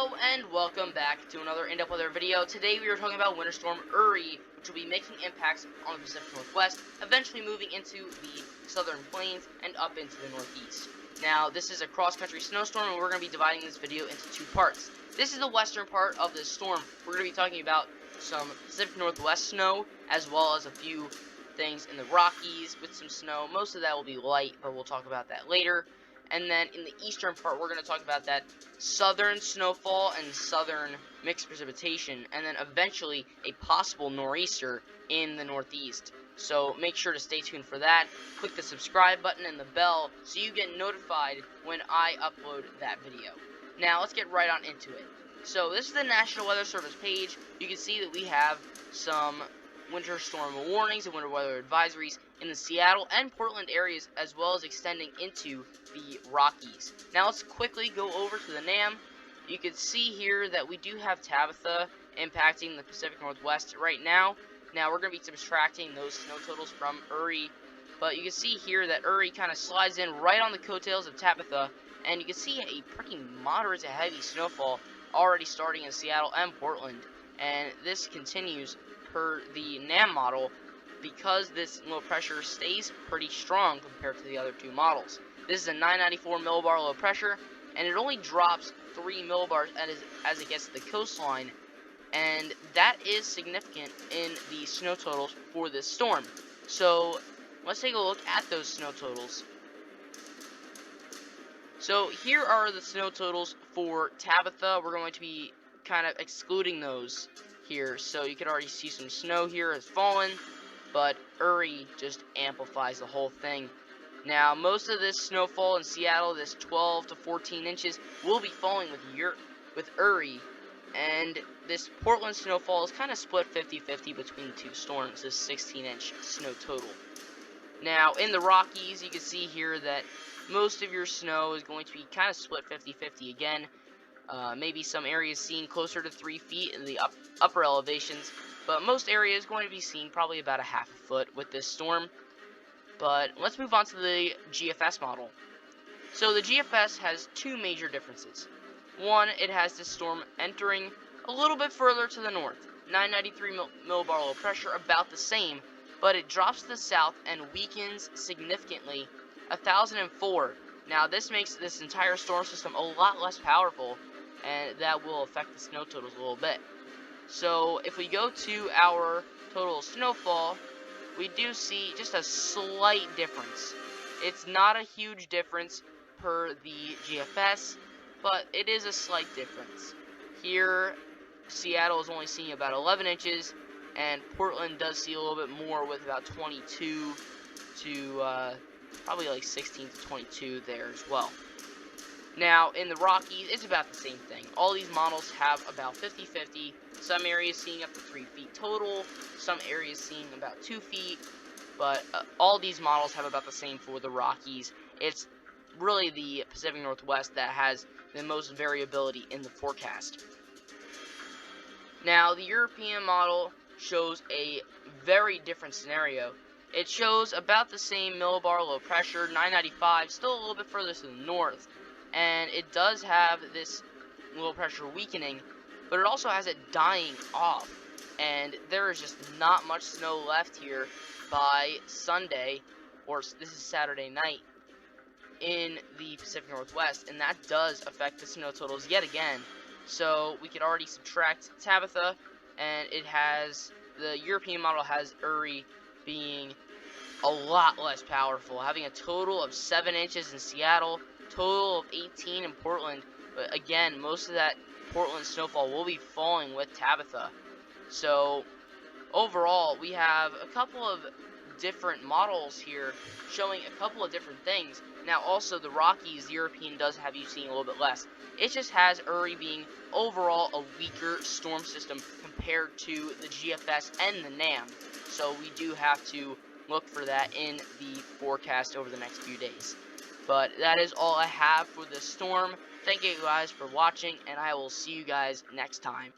Hello and welcome back to another in-depth weather video. Today we are talking about Winter Storm Uri, which will be making impacts on the Pacific Northwest, eventually moving into the southern plains and up into the northeast. Now, this is a cross-country snowstorm, and we're going to be dividing this video into two parts. This is the western part of this storm. We're going to be talking about some Pacific Northwest snow, as well as a few things in the Rockies with some snow. Most of that will be light, but we'll talk about that later. And then in the eastern part, we're going to talk about that southern snowfall and southern mixed precipitation, and then eventually a possible nor'easter in the northeast. So make sure to stay tuned for that. Click the subscribe button and the bell so you get notified when I upload that video. Now let's get right on into it. So this is the National Weather Service page. You can see that we have some winter storm warnings and winter weather advisories in the Seattle and Portland areas, as well as extending into the Rockies. Now let's quickly go over to the NAM. You can see here that we do have Tabitha impacting the Pacific Northwest right now. Now we're going to be subtracting those snow totals from Uri, but you can see here that Uri kind of slides in right on the coattails of Tabitha, and you can see a pretty moderate to heavy snowfall already starting in Seattle and Portland, and this continues per the NAM model because this low pressure stays pretty strong compared to the other two models. This is a 994 millibar low pressure, and it only drops 3 millibars as it gets to the coastline, and that is significant in the snow totals for this storm. So let's take a look at those snow totals. So here are the snow totals for Tabitha. We're going to be kind of excluding those here, so you can already see some snow here has fallen, but Uri just amplifies the whole thing. Now, most of this snowfall in Seattle, this 12 to 14 inches, will be falling with Uri, and this Portland snowfall is kind of split 50-50 between two storms, this 16-inch snow total. Now, in the Rockies, you can see here that most of your snow is going to be kind of split 50-50 again. Maybe some areas seeing closer to 3 feet in the upper elevations, but most areas going to be seeing probably about a half a foot with this storm. But let's move on to the Gfs model. So the Gfs has two major differences. One, it has this storm entering a little bit further to the north, 993 millibar low pressure, about the same, but it drops to the south and weakens significantly, 1004. Now this makes this entire storm system a lot less powerful, and that will affect the snow totals a little bit. So if we go to our total snowfall, we do see just a slight difference. It's not a huge difference per the GFS, but it is a slight difference. Here, Seattle is only seeing about 11 inches, and Portland does see a little bit more with about 22 to probably like 16 to 22 there as well. Now, in the Rockies, it's about the same thing. All these models have about 50-50. Some areas seeing up to 3 feet total, some areas seeing about 2 feet, but all these models have about the same for the Rockies. It's really the Pacific Northwest that has the most variability in the forecast. Now, the European model shows a very different scenario. It shows about the same millibar low pressure, 995, still a little bit further to the north, and it does have this low pressure weakening, but it also has it dying off, and there is just not much snow left here by Sunday, or this is Saturday night, in the Pacific Northwest, and that does affect the snow totals yet again. So we could already subtract Tabitha, and it has, the European model has Uri being a lot less powerful, having a total of 7 inches in Seattle, total of 18 in Portland, but again, most of that Portland snowfall will be falling with Tabitha. So overall, we have a couple of different models here showing a couple of different things. Now also the Rockies, the European does have you seeing a little bit less. It just has Uri being overall a weaker storm system compared to the GFS and the NAM. So we do have to look for that in the forecast over the next few days. But that is all I have for this storm. Thank you guys for watching, and I will see you guys next time.